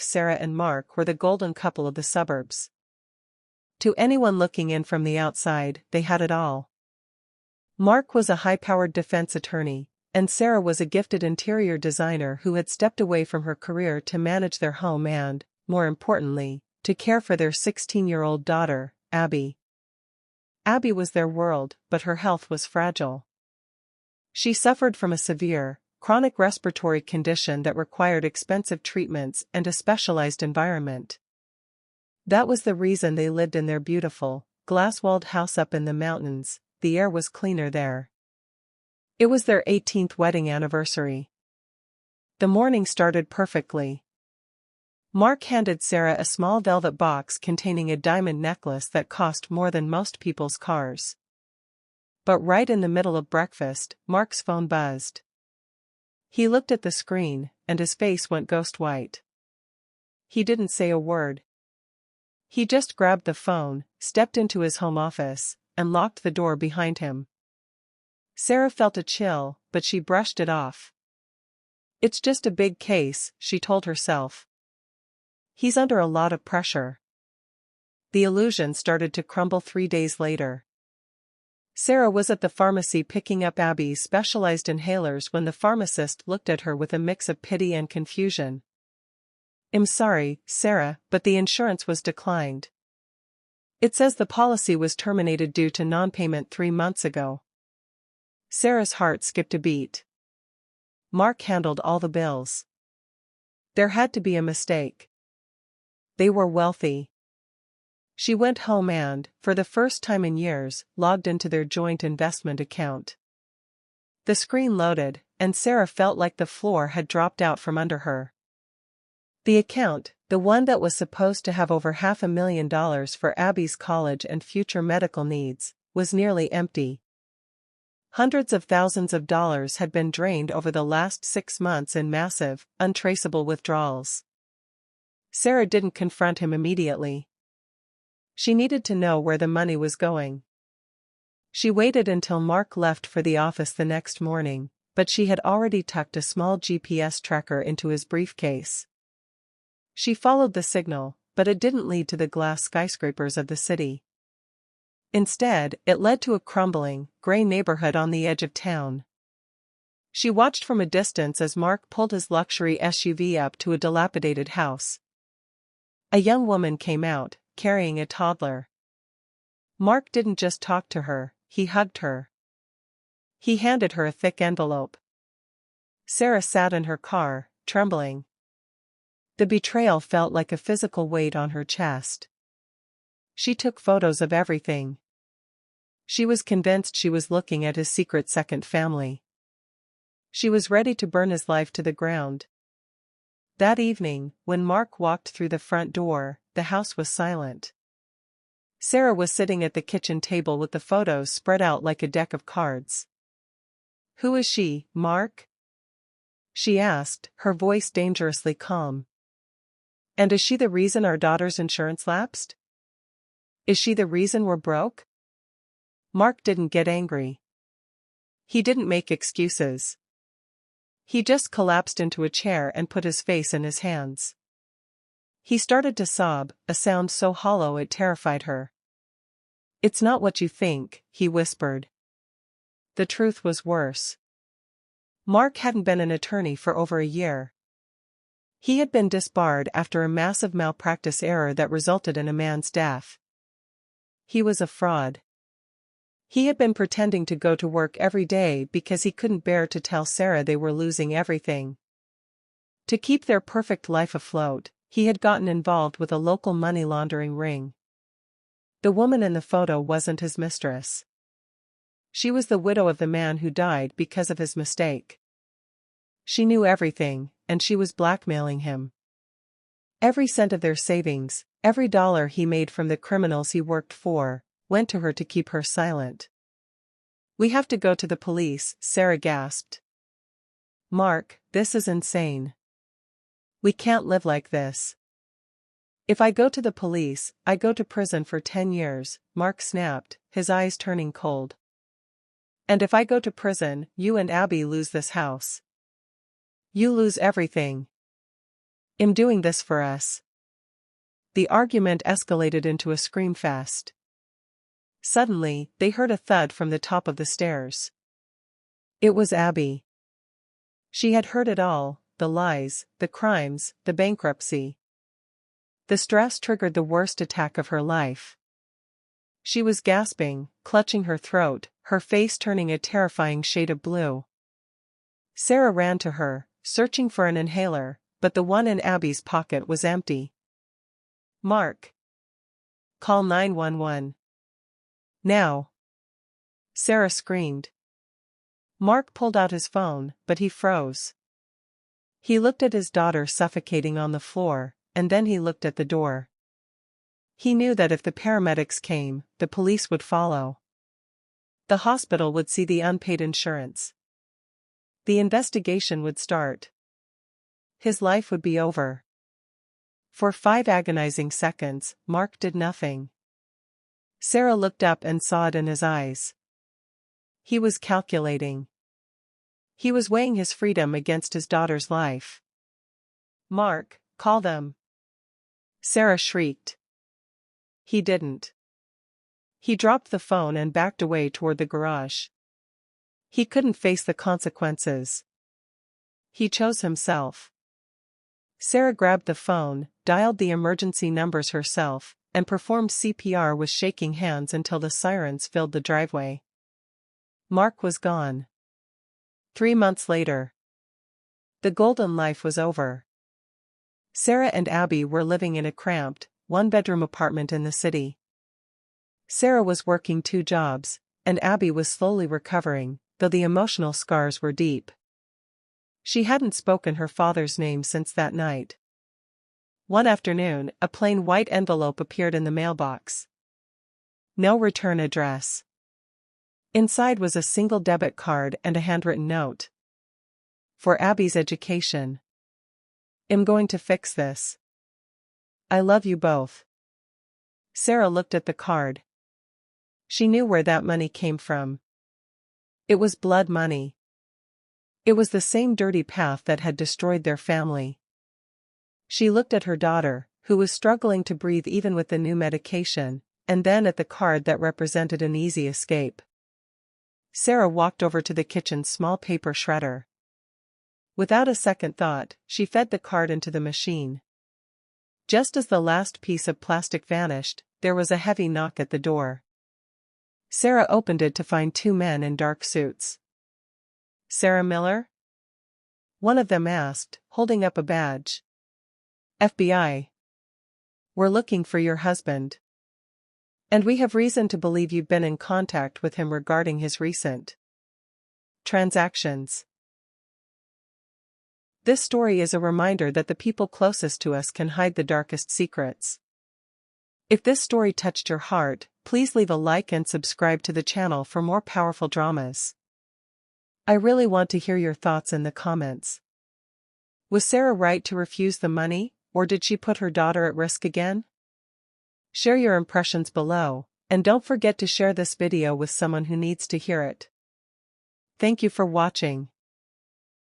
Sarah and Mark were the golden couple of the suburbs. To anyone looking in from the outside, they had it all. Mark was a high-powered defense attorney, and Sarah was a gifted interior designer who had stepped away from her career to manage their home and, more importantly, to care for their 16-year-old daughter, Abby. Abby was their world, but her health was fragile. She suffered from a severe, chronic respiratory condition that required expensive treatments and a specialized environment. That was the reason they lived in their beautiful, glass-walled house up in the mountains. The air was cleaner there. It was their 18th wedding anniversary. The morning started perfectly. Mark handed Sarah a small velvet box containing a diamond necklace that cost more than most people's cars. But right in the middle of breakfast, Mark's phone buzzed. He looked at the screen, and his face went ghost white. He didn't say a word. He just grabbed the phone, stepped into his home office, and locked the door behind him. Sarah felt a chill, but she brushed it off. It's just a big case, she told herself. He's under a lot of pressure. The illusion started to crumble 3 days later. Sarah was at the pharmacy picking up Abby's specialized inhalers when the pharmacist looked at her with a mix of pity and confusion. "I'm sorry, Sarah, but the insurance was declined. It says the policy was terminated due to non-payment 3 months ago." Sarah's heart skipped a beat. Mark handled all the bills. There had to be a mistake. They were wealthy. She went home and, for the first time in years, logged into their joint investment account. The screen loaded, and Sarah felt like the floor had dropped out from under her. The account, the one that was supposed to have over $500,000 for Abby's college and future medical needs, was nearly empty. Hundreds of thousands of dollars had been drained over the last 6 months in massive, untraceable withdrawals. Sarah didn't confront him immediately. She needed to know where the money was going. She waited until Mark left for the office the next morning, but she had already tucked a small GPS tracker into his briefcase. She followed the signal, but it didn't lead to the glass skyscrapers of the city. Instead, it led to a crumbling, gray neighborhood on the edge of town. She watched from a distance as Mark pulled his luxury SUV up to a dilapidated house. A young woman came out, carrying a toddler. Mark didn't just talk to her, he hugged her. He handed her a thick envelope. Sarah sat in her car, trembling. The betrayal felt like a physical weight on her chest. She took photos of everything. She was convinced she was looking at his secret second family. She was ready to burn his life to the ground. That evening, when Mark walked through the front door, the house was silent. Sarah was sitting at the kitchen table with the photos spread out like a deck of cards. "Who is she, Mark?" she asked, her voice dangerously calm. "And is she the reason our daughter's insurance lapsed? Is she the reason we're broke?" Mark didn't get angry. He didn't make excuses. He just collapsed into a chair and put his face in his hands. He started to sob, a sound so hollow it terrified her. "It's not what you think," he whispered. The truth was worse. Mark hadn't been an attorney for over a year. He had been disbarred after a massive malpractice error that resulted in a man's death. He was a fraud. He had been pretending to go to work every day because he couldn't bear to tell Sarah they were losing everything. To keep their perfect life afloat, he had gotten involved with a local money laundering ring. The woman in the photo wasn't his mistress. She was the widow of the man who died because of his mistake. She knew everything, and she was blackmailing him. Every cent of their savings, every dollar he made from the criminals he worked for, went to her to keep her silent. "We have to go to the police," Sarah gasped. "Mark, this is insane. We can't live like this." "If I go to the police, I go to prison for 10 years, Mark snapped, his eyes turning cold. "And if I go to prison, you and Abby lose this house. You lose everything." I'm doing this for us." The argument escalated into a scream fest. Suddenly, they heard a thud from the top of the stairs. It was Abby. She had heard it all, the lies, the crimes, the bankruptcy. The stress triggered the worst attack of her life. She was gasping, clutching her throat, her face turning a terrifying shade of blue. Sarah ran to her, searching for an inhaler, but the one in Abby's pocket was empty. "Mark. Call 911. Now." Sarah screamed. Mark pulled out his phone, but he froze. He looked at his daughter suffocating on the floor, and then he looked at the door. He knew that if the paramedics came, the police would follow. The hospital would see the unpaid insurance. The investigation would start. His life would be over. For 5 agonizing seconds, Mark did nothing. Sarah looked up and saw it in his eyes. He was calculating. He was weighing his freedom against his daughter's life. "Mark, call them." Sarah shrieked. He didn't. He dropped the phone and backed away toward the garage. He couldn't face the consequences. He chose himself. Sarah grabbed the phone, dialed the emergency numbers herself, and performed CPR with shaking hands until the sirens filled the driveway. Mark was gone. 3 months later. The golden life was over. Sarah and Abby were living in a cramped, one-bedroom apartment in the city. Sarah was working 2 jobs, and Abby was slowly recovering, though the emotional scars were deep. She hadn't spoken her father's name since that night. One afternoon, a plain white envelope appeared in the mailbox. No return address. Inside was a single debit card and a handwritten note. "For Abby's education. I'm going to fix this. I love you both." Sarah looked at the card. She knew where that money came from. It was blood money. It was the same dirty path that had destroyed their family. She looked at her daughter, who was struggling to breathe even with the new medication, and then at the card that represented an easy escape. Sarah walked over to the kitchen's small paper shredder. Without a second thought, she fed the card into the machine. Just as the last piece of plastic vanished, there was a heavy knock at the door. Sarah opened it to find 2 men in dark suits. "Sarah Miller?" one of them asked, holding up a badge. "FBI. We're looking for your husband. And we have reason to believe you've been in contact with him regarding his recent transactions." This story is a reminder that the people closest to us can hide the darkest secrets. If this story touched your heart, please leave a like and subscribe to the channel for more powerful dramas. I really want to hear your thoughts in the comments. Was Sarah right to refuse the money, or did she put her daughter at risk again? Share your impressions below, and don't forget to share this video with someone who needs to hear it. Thank you for watching.